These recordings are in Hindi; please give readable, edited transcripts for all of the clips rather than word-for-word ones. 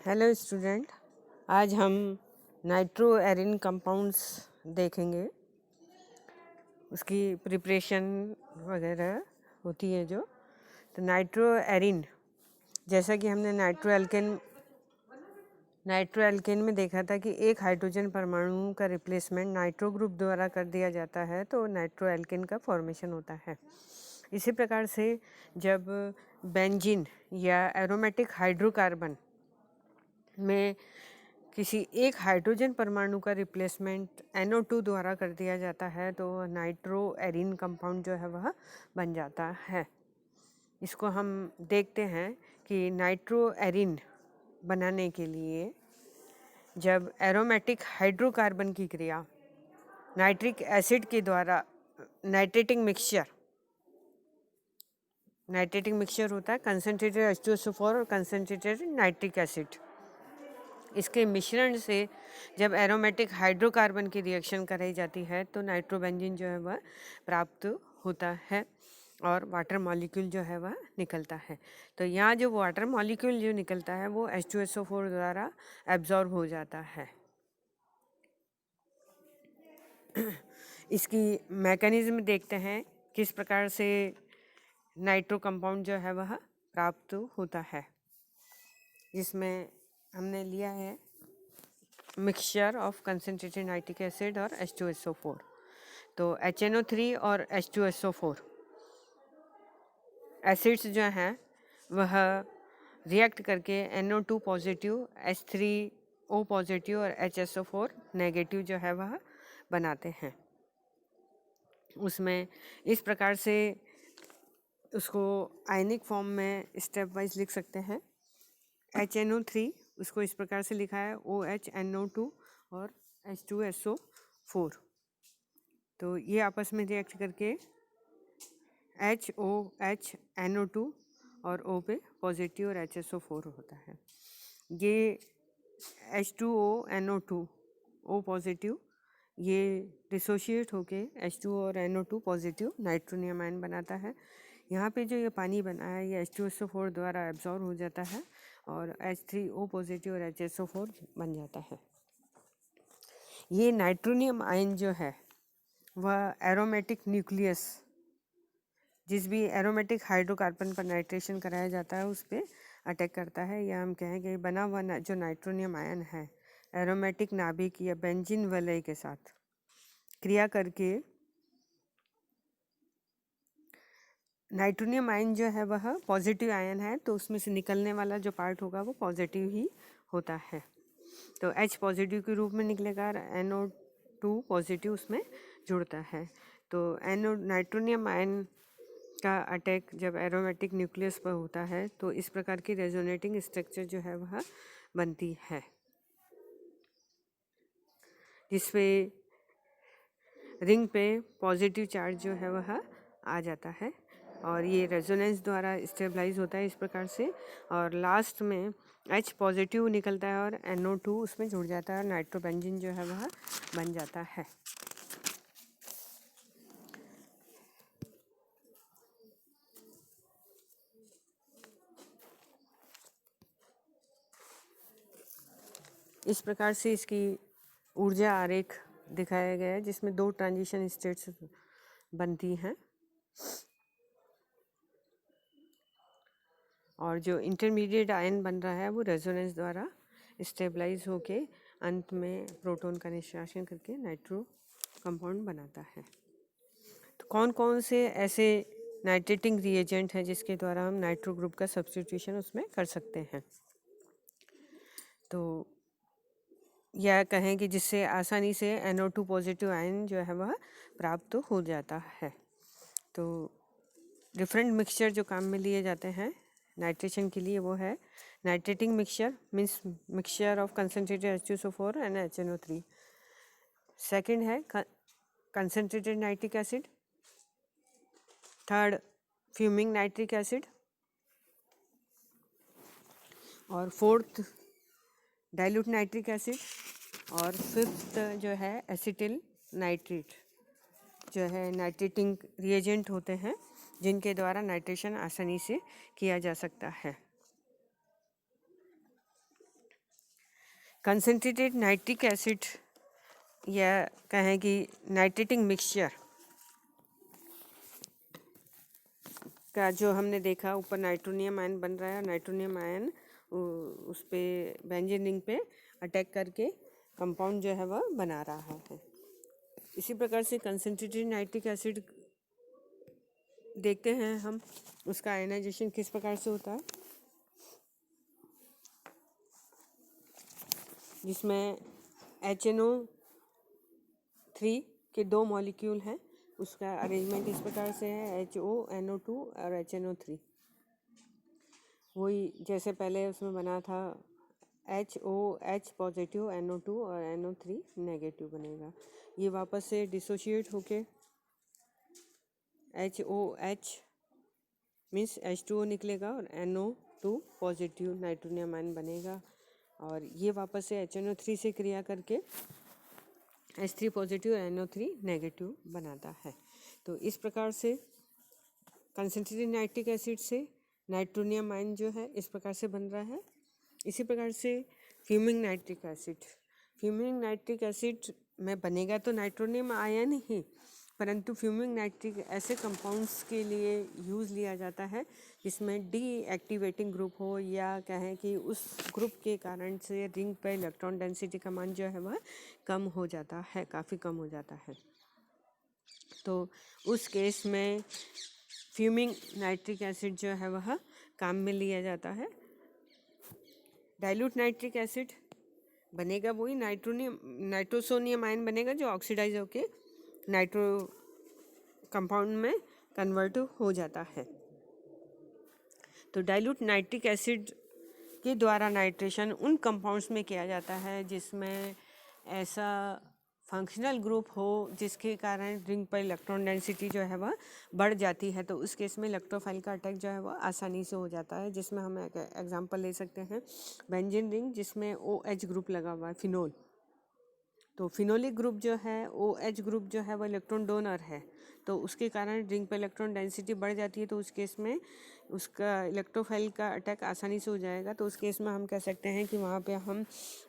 हेलो स्टूडेंट, आज हम नाइट्रो एरिन कंपाउंड्स देखेंगे। उसकी प्रिपरेशन वगैरह होती है जो। तो नाइट्रो एरिन, जैसा कि हमने नाइट्रो एल्केन में देखा था कि एक हाइड्रोजन परमाणु का रिप्लेसमेंट नाइट्रो ग्रुप द्वारा कर दिया जाता है तो नाइट्रो एल्केन का फॉर्मेशन होता है। इसी प्रकार से जब बेंजीन या एरोमेटिक हाइड्रोकार्बन में किसी एक हाइड्रोजन परमाणु का रिप्लेसमेंट NO2 द्वारा कर दिया जाता है तो नाइट्रो एरिन कंपाउंड जो है वह बन जाता है। इसको हम देखते हैं कि नाइट्रो एरिन बनाने के लिए जब एरोमेटिक हाइड्रोकार्बन की क्रिया नाइट्रिक एसिड के द्वारा नाइट्रेटिंग मिक्सचर होता है, कंसनट्रेटेड H2SO4 और कंसनट्रेटेड नाइट्रिक एसिड। इसके मिश्रण से जब एरोमेटिक हाइड्रोकार्बन की रिएक्शन कराई जाती है तो नाइट्रोबेंजीन जो है वह प्राप्त होता है और वाटर मॉलिक्यूल जो है वह निकलता है। तो यहाँ जो वाटर मॉलिक्यूल जो निकलता है वो H2SO4 द्वारा एब्जॉर्ब हो जाता है। इसकी मैकेनिज्म देखते हैं किस प्रकार से नाइट्रो कंपाउंड जो है वह प्राप्त होता है, जिसमें हमने लिया है mixture of concentrated nitric acid और H2SO4। तो HNO3 और H2SO4 एसिड्स जो हैं वह रिएक्ट करके NO2 पॉजिटिव, H3O पॉजिटिव और HSO4 नेगेटिव जो है वह बनाते हैं। उसमें इस प्रकार से उसको आयनिक फॉर्म में स्टेप वाइज लिख सकते हैं। HNO3 उसको इस प्रकार से लिखा है OHNO2 और H2SO4। तो ये आपस में रिएक्ट करके HOHNO2 और O पे पॉजिटिव और HSO4 होता है। ये H2ONO2 O पॉजिटिव ये डिसोशिएट होके H2O और NO2 पॉजिटिव नाइट्रोनियम आयन बनाता है। यहाँ पे जो ये पानी बना है ये H2SO4 द्वारा एब्जॉर्ब हो जाता है और H3O पॉजिटिव और HSO4 बन जाता है। ये नाइट्रोनियम आयन जो है वह एरोमेटिक न्यूक्लियस, जिस भी एरोमेटिक हाइड्रोकार्बन पर नाइट्रेशन कराया जाता है उस पर अटैक करता है, या हम कहेंगे बना हुआ जो नाइट्रोनियम आयन है एरोमेटिक नाभिक या बेंजीन वलय के साथ क्रिया करके नाइट्रोनियम आयन जो है वह पॉजिटिव आयन है तो उसमें से निकलने वाला जो पार्ट होगा वो पॉजिटिव ही होता है। तो H पॉजिटिव के रूप में निकलेगा और NO2 पॉजिटिव उसमें जुड़ता है। तो नाइट्रोनियम आयन का अटैक जब एरोमेटिक न्यूक्लियस पर होता है तो इस प्रकार की रेजोनेटिंग स्ट्रक्चर जो है वह बनती है, जिसपे रिंग पे पॉजिटिव चार्ज जो है वह आ जाता है और ये रेजोनेंस द्वारा स्टेबलाइज होता है इस प्रकार से, और लास्ट में H पॉजिटिव निकलता है और NO2 उसमें जुड़ जाता है और नाइट्रोबेंजीन जो है वह बन जाता है। इस प्रकार से इसकी ऊर्जा आरेख दिखाया गया है जिसमें 2 ट्रांजिशन स्टेट्स बनती हैं और जो इंटरमीडिएट आयन बन रहा है वो रेजोनेंस द्वारा स्टेबलाइज होके अंत में प्रोटॉन का निष्कासन करके नाइट्रो कंपाउंड बनाता है। तो कौन कौन से ऐसे नाइट्रेटिंग रिएजेंट हैं जिसके द्वारा हम नाइट्रो ग्रुप का सब्स्टिट्यूशन उसमें कर सकते हैं, तो यह कहें कि जिससे आसानी से NO2 पॉजिटिव आयन जो है वह प्राप्त हो जाता है। तो डिफरेंट मिक्सचर जो काम में लिए जाते हैं नाइट्रेशन के लिए वो है nitrating mixture, means mixture of concentrated H2SO4 and HNO3। Second है concentrated nitric acid, third fuming nitric acid और फोर्थ डाइल्यूट नाइट्रिक एसिड और फिफ्थ जो है एसिटिल नाइट्रेट जो है नाइट्रेटिंग रिएजेंट होते हैं जिनके द्वारा नाइट्रेशन आसानी से किया जा सकता है। कंसनट्रेटेड नाइट्रिक एसिड या कहें कि नाइट्रेटिंग मिक्सचर का जो हमने देखा, ऊपर नाइट्रोनियम आयन बन रहा है, नाइट्रोनियम आयन उस पे बेंजीन रिंग पे अटैक करके कंपाउंड जो है वह बना रहा है। इसी प्रकार से कंसनट्रेटेड नाइट्रिक एसिड देखते हैं हम, उसका आयनाइजेशन किस प्रकार से होता है, जिसमें HNO3 के 2 मॉलिक्यूल हैं। उसका अरेंजमेंट इस प्रकार से है, HONO2 और HNO3। वही जैसे पहले उसमें बना था, HOH पॉजिटिव, NO2 और NO3 नेगेटिव बनेगा। ये वापस से डिसोशिएट होके HOH मीन्स H2O निकलेगा और NO2 पॉजिटिव नाइट्रोनियम आयन बनेगा, और ये वापस से HNO3 से क्रिया करके H3 पॉजिटिव NO3 नेगेटिव बनाता है। तो इस प्रकार से कंसनट्रेटेड नाइट्रिक एसिड से नाइट्रोनियम आयन जो है इस प्रकार से बन रहा है। इसी प्रकार से फ्यूमिंग नाइट्रिक एसिड में बनेगा तो नाइट्रोनियम आयन ही, परंतु फ्यूमिंग नाइट्रिक ऐसे कंपाउंड्स के लिए यूज़ लिया जाता है जिसमें डीएक्टिवेटिंग ग्रुप हो, या कहें कि उस ग्रुप के कारण से रिंग पर इलेक्ट्रॉन डेंसिटी का मान जो है वह कम हो जाता है, काफ़ी कम हो जाता है। तो उस केस में फ्यूमिंग नाइट्रिक एसिड जो है वह काम में लिया जाता है। डाइल्यूट नाइट्रिक एसिड बनेगा वही नाइट्रोसोनियम आयन बनेगा जो ऑक्सीडाइज होके नाइट्रो कंपाउंड में कन्वर्ट हो जाता है। तो डाइल्यूट नाइट्रिक एसिड के द्वारा नाइट्रेशन उन कंपाउंड्स में किया जाता है जिसमें ऐसा फंक्शनल ग्रुप हो जिसके कारण रिंग पर इलेक्ट्रॉन डेंसिटी जो है वह बढ़ जाती है। तो उस केस में इलेक्ट्रोफाइल का अटैक जो है वह आसानी से हो जाता है, जिसमें हम एक एग्जांपल ले सकते हैं बेंजीन रिंग जिसमें OH ग्रुप लगा हुआ है, फिनोल। तो फिनोलिक ग्रुप जो है, OH ग्रुप जो है वह इलेक्ट्रॉन डोनर है, तो उसके कारण रिंग पर इलेक्ट्रॉन डेंसिटी बढ़ जाती है। तो उस केस में उसका इलेक्ट्रोफाइल का अटैक आसानी से हो जाएगा। तो उस केस में हम कह सकते हैं कि वहाँ पे हम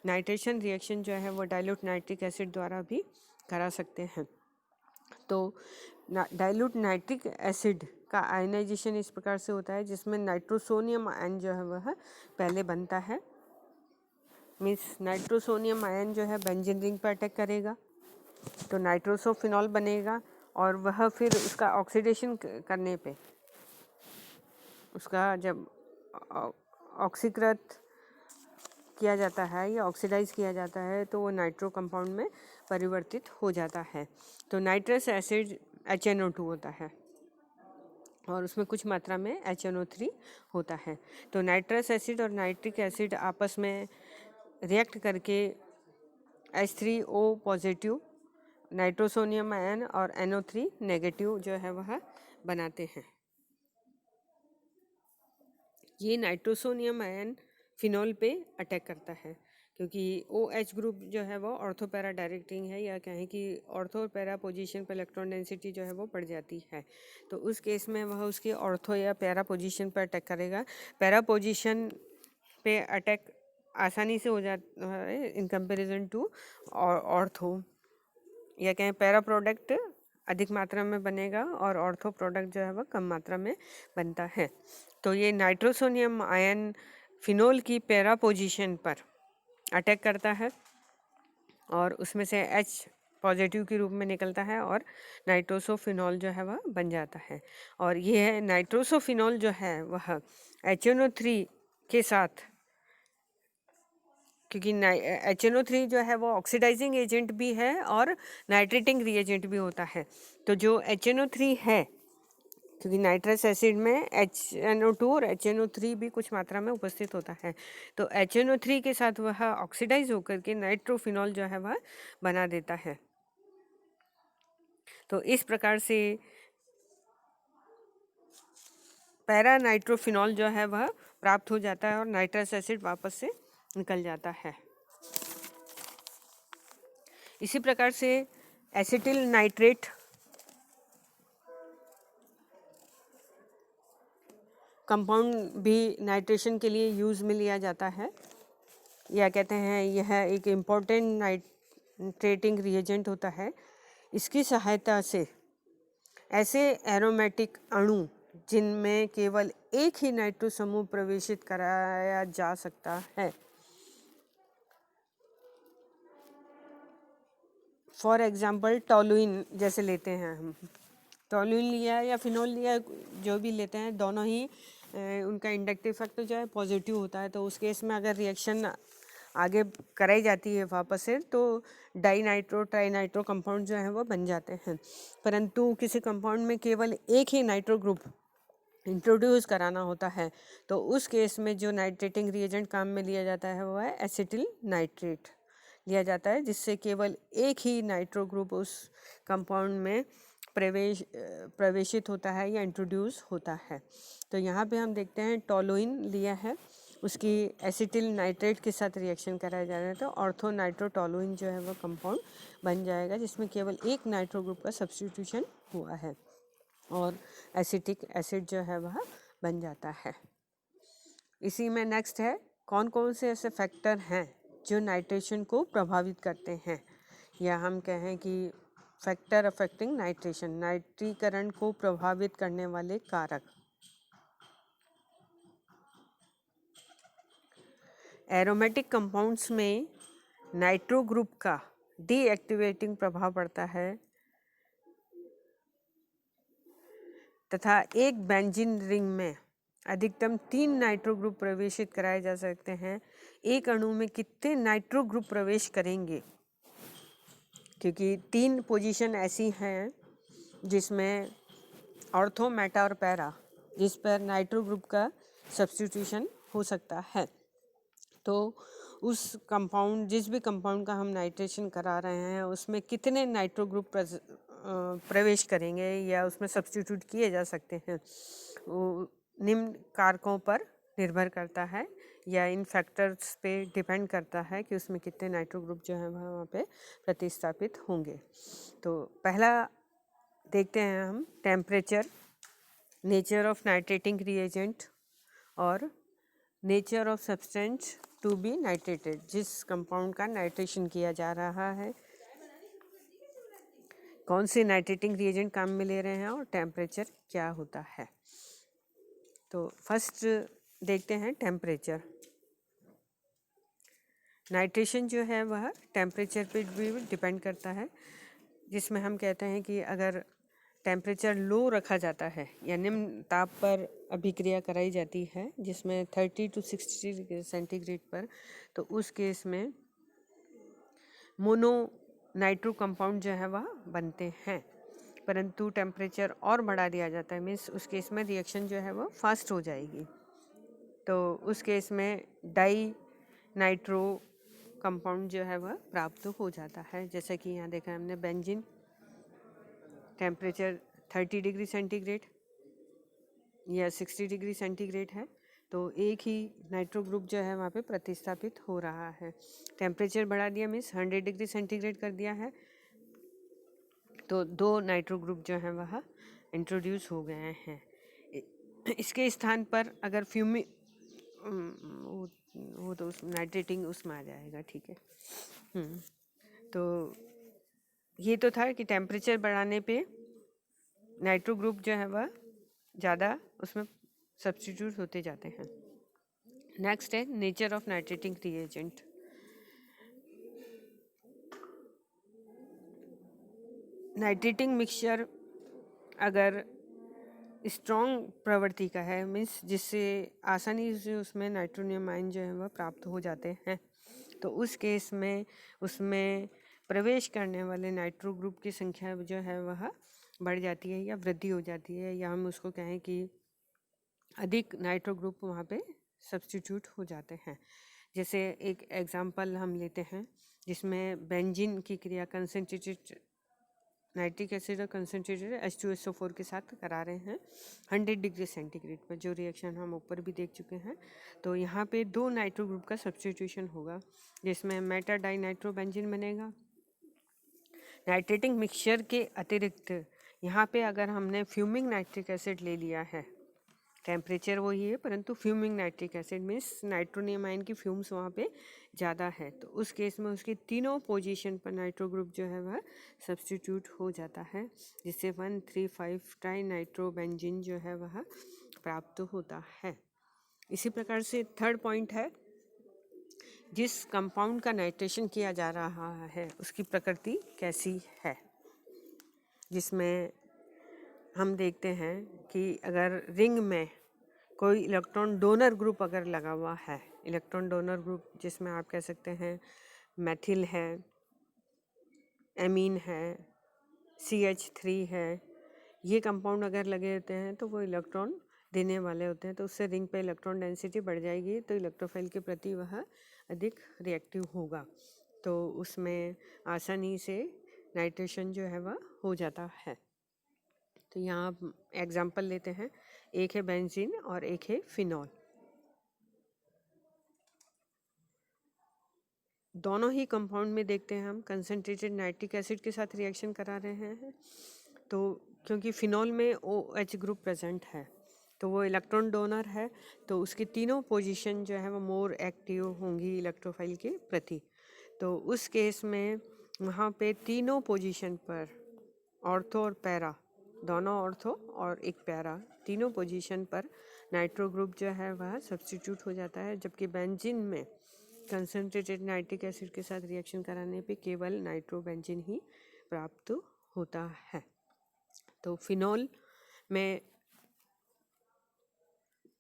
नाइट्रेशन रिएक्शन जो है वो डाइल्यूट नाइट्रिक एसिड द्वारा भी करा सकते हैं। तो डाइल्यूट नाइट्रिक एसिड का आयनाइजेशन इस प्रकार से होता है जिसमें नाइट्रोसोनियम आयन जो है वह पहले बनता है। मीन्स नाइट्रोसोनियम आयन जो है बेंजीन रिंग पर अटैक करेगा तो नाइट्रोसोफिनॉल बनेगा, और वह फिर उसका ऑक्सीडेशन करने पे, उसका जब ऑक्सीकृत किया जाता है या ऑक्सीडाइज किया जाता है तो वो नाइट्रो कंपाउंड में परिवर्तित हो जाता है। तो नाइट्रस एसिड HNO2 होता है और उसमें कुछ मात्रा में HNO3 होता है। तो नाइट्रस एसिड और नाइट्रिक एसिड आपस में रिएक्ट करके H3O पॉजिटिव नाइट्रोसोनियम आयन और NO3 नेगेटिव जो है वह बनाते हैं। ये नाइट्रोसोनियम आयन फिनॉल पे अटैक करता है क्योंकि OH ग्रुप जो है वो ऑर्थो पैरा डायरेक्टिंग है, या कहें कि ऑर्थो पैरा पोजीशन पर इलेक्ट्रॉन डेंसिटी जो है वो बढ़ जाती है। तो उस केस में वह उसकी ऑर्थो या पैरा पोजीशन पर अटैक करेगा। पैरा पोजीशन पे अटैक आसानी से हो जाता है इन कंपैरिजन टू ऑर्थो, या कहें पैरा प्रोडक्ट अधिक मात्रा में बनेगा और ऑर्थो प्रोडक्ट जो है वह कम मात्रा में बनता है। तो ये नाइट्रोसोनियम आयन फिनोल की पैरा पोजीशन पर अटैक करता है और उसमें से H पॉजिटिव के रूप में निकलता है और नाइट्रोसोफिनॉल जो है वह बन जाता है। और ये नाइट्रोसोफिनॉल जो है वह HNO3 के साथ, क्योंकि HNO3 जो है वो ऑक्सीडाइजिंग एजेंट भी है और नाइट्रेटिंग रिएजेंट भी होता है। तो जो HNO3 है, क्योंकि नाइट्रस एसिड में HNO2 और HNO3 भी कुछ मात्रा में उपस्थित होता है, तो HNO3 के साथ वह ऑक्सीडाइज होकर के नाइट्रोफिनॉल जो है वह बना देता है। तो इस प्रकार से पैरा नाइट्रोफिनॉल जो है वह प्राप्त हो जाता है और नाइट्रस एसिड वापस से निकल जाता है। इसी प्रकार से एसिटिल नाइट्रेट कंपाउंड भी नाइट्रेशन के लिए यूज़ में लिया जाता है। या कहते हैं यह एक इम्पोर्टेंट नाइट्रेटिंग रिएजेंट होता है। इसकी सहायता से ऐसे एरोमेटिक अणु जिनमें केवल एक ही नाइट्रो समूह प्रवेशित कराया जा सकता है, फॉर एग्जाम्पल टॉलुइन जैसे लेते हैं हम, टॉलुइन लिया या फिनोल लिया, जो भी लेते हैं दोनों ही उनका इंडक्टिव इफेक्ट जो है पॉजिटिव होता है। तो उस केस में अगर रिएक्शन आगे कराई जाती है वापस से, तो dinitro trinitro compound जो है वो बन जाते हैं। परंतु किसी कंपाउंड में केवल एक ही नाइट्रो ग्रुप इंट्रोड्यूस कराना होता है, तो उस केस में जो नाइट्रेटिंग रिएजेंट काम में लिया जाता है वो है एसिटिल नाइट्रेट लिया जाता है, जिससे केवल एक ही नाइट्रो ग्रुप उस कंपाउंड में प्रवेशित होता है या इंट्रोड्यूस होता है। तो यहाँ पे हम देखते हैं टॉलुइन लिया है, उसकी एसिटिल नाइट्रेट के साथ रिएक्शन कराया जा रहा है, तो ऑर्थो नाइट्रोटोलुइन जो है वो कंपाउंड बन जाएगा, जिसमें केवल एक नाइट्रो ग्रुप का सब्स्टिट्यूशन हुआ है और एसिटिक एसिड जो है वह बन जाता है। इसी में नेक्स्ट है, कौन कौन से ऐसे फैक्टर हैं जो नाइट्रेशन को प्रभावित करते हैं, या हम कहें कि फैक्टर अफेक्टिंग नाइट्रेशन, नाइट्रीकरण को प्रभावित करने वाले कारक। एरोमेटिक कंपाउंड्स में नाइट्रो ग्रुप का डीएक्टिवेटिंग प्रभाव पड़ता है तथा एक बेंजीन रिंग में अधिकतम 3 नाइट्रो ग्रुप प्रवेशित कराए जा सकते हैं। एक अणु में कितने नाइट्रो ग्रुप प्रवेश करेंगे, क्योंकि 3 पोजीशन ऐसी हैं जिसमें ऑर्थो, मेटा और पैरा, जिस पर नाइट्रो ग्रुप का सब्स्टिट्यूशन हो सकता है। तो उस कंपाउंड, जिस भी कंपाउंड का हम नाइट्रेशन करा रहे हैं, उसमें कितने नाइट्रो ग्रुप प्रवेश करेंगे या उसमें सब्स्टिट्यूट किए जा सकते हैं, निम्न कारकों पर निर्भर करता है या इन फैक्टर्स पे डिपेंड करता है कि उसमें कितने नाइट्रो ग्रुप जो हैं वहाँ पे प्रतिस्थापित होंगे। तो पहला देखते हैं हम, temperature, nature of nitrating reagent और nature of substance to be nitrated, जिस कंपाउंड का नाइट्रेशन किया जा रहा है, कौन से नाइट्रेटिंग रिएजेंट काम में ले रहे हैं और टेम्परेचर क्या होता है। तो फर्स्ट देखते हैं टेम्परेचर। नाइट्रेशन जो है वह टेम्परेचर पे भी डिपेंड करता है, जिसमें हम कहते हैं कि अगर टेम्परेचर लो रखा जाता है या निम्न ताप पर अभिक्रिया कराई जाती है, जिसमें 30 to 60 डिग्री सेंटीग्रेड पर, तो उस केस में मोनो नाइट्रो कंपाउंड जो है वह बनते हैं। परंतु टेम्परेचर और बढ़ा दिया जाता है, मीन्स उस केस में रिएक्शन जो है वो फास्ट हो जाएगी, तो उस केस में डाई नाइट्रो कंपाउंड जो है वह प्राप्त हो जाता है। जैसा कि यहाँ देखा हमने, बेंजीन टेम्परेचर 30 डिग्री सेंटीग्रेड या 60 डिग्री सेंटीग्रेड है, तो एक ही नाइट्रो ग्रुप जो है वहाँ पे प्रतिस्थापित हो रहा है। टेम्परेचर बढ़ा दिया मीन्स 100 डिग्री सेंटीग्रेड कर दिया है, तो 2 नाइट्रो ग्रुप जो है वह इंट्रोड्यूस हो गए हैं। इसके स्थान पर अगर फ्यूमी वो तो नाइट्रेटिंग उसमें आ जाएगा, ठीक है। तो ये तो था कि टेम्परेचर बढ़ाने पे नाइट्रो ग्रुप जो है वह ज़्यादा उसमें सब्स्टिट्यूट होते जाते हैं। नेक्स्ट है nature of nitrating reagent. Nitrating mixture अगर स्ट्रॉन्ग प्रवृत्ति का है, मीन्स जिससे आसानी से उसमें नाइट्रोनियम आयन जो है वह प्राप्त हो जाते हैं, तो उस केस में उसमें प्रवेश करने वाले नाइट्रो ग्रुप की संख्या जो है वह बढ़ जाती है या वृद्धि हो जाती है, या हम उसको कहें कि अधिक नाइट्रो ग्रुप वहाँ पे सब्स्टिट्यूट हो जाते हैं। जैसे एक एग्जांपल हम लेते हैं जिसमें बेंजीन की क्रिया कंसनट्रेटेड नाइट्रिक एसिड और कंसनट्रेटेड H2SO4 के साथ करा रहे हैं 100 डिग्री सेंटीग्रेड पर, जो रिएक्शन हम ऊपर भी देख चुके हैं। तो यहाँ पे 2 नाइट्रो ग्रुप का सब्स्टिट्यूशन होगा, जिसमें मेटा डाई नाइट्रो बेंजीन बनेगा। नाइट्रेटिंग मिक्सचर के अतिरिक्त यहाँ पे अगर हमने फ्यूमिंग नाइट्रिक एसिड ले लिया है, टेम्परेचर वही है, परंतु फ्यूमिंग नाइट्रिक एसिड मीन्स नाइट्रोनियमाइन की फ्यूम्स वहाँ पे ज़्यादा है, तो उस केस में उसकी तीनों पोजीशन पर नाइट्रो ग्रुप जो है वह सब्स्टिट्यूट हो जाता है, जिससे 1,3,5 ट्राई नाइट्रोबेंजीन जो है वह प्राप्त होता है। इसी प्रकार से थर्ड पॉइंट है, जिस कंपाउंड का नाइट्रेशन किया जा रहा है उसकी प्रकृति कैसी है, जिसमें हम देखते हैं कि अगर रिंग में कोई इलेक्ट्रॉन डोनर ग्रुप अगर लगा हुआ है, इलेक्ट्रॉन डोनर ग्रुप जिसमें आप कह सकते हैं मेथिल है, एमीन है, CH3 है, ये कंपाउंड अगर लगे होते हैं तो वो इलेक्ट्रॉन देने वाले होते हैं, तो उससे रिंग पे इलेक्ट्रॉन डेंसिटी बढ़ जाएगी, तो इलेक्ट्रोफाइल के प्रति वह अधिक रिएक्टिव होगा, तो उसमें आसानी से नाइट्रेशन जो है वह हो जाता है। तो यहाँ आप एग्जाम्पल लेते हैं, एक है बेंजीन और एक है फिनॉल। दोनों ही कंपाउंड में देखते हैं हम कंसनट्रेटेड नाइट्रिक एसिड के साथ रिएक्शन करा रहे हैं, तो क्योंकि फिनॉल में OH ग्रुप प्रेजेंट है तो वो इलेक्ट्रॉन डोनर है, तो उसकी तीनों पोजीशन जो है वो मोर एक्टिव होंगी इलेक्ट्रोफाइल के प्रति, तो उस केस में वहाँ पे तीनों पोजीशन पर ऑर्थो और पैरा, दोनों ऑर्थो और एक पैरा, तीनों पोजीशन पर नाइट्रो ग्रुप जो है वह सब्स्टिट्यूट हो जाता है, जबकि बेंजीन में कंसनट्रेटेड नाइट्रिक एसिड के साथ रिएक्शन कराने पे केवल नाइट्रोबेंजीन ही प्राप्त होता है। तो फिनॉल में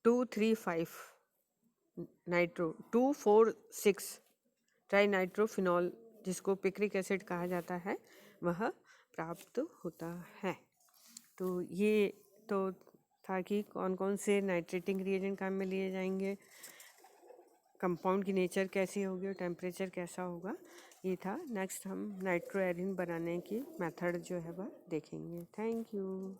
2,3,5 नाइट्रो 2,4,6 ट्राई नाइट्रोफिनॉल, जिसको पिक्रिक एसिड कहा जाता है, वह प्राप्त होता है। तो ये तो था कि कौन कौन से नाइट्रेटिंग रिएजेंट काम में लिए जाएंगे, कंपाउंड की नेचर कैसी होगी और टेम्परेचर कैसा होगा, ये था। नेक्स्ट हम नाइट्रोएरिन बनाने की मेथड जो है वह देखेंगे। Thank you.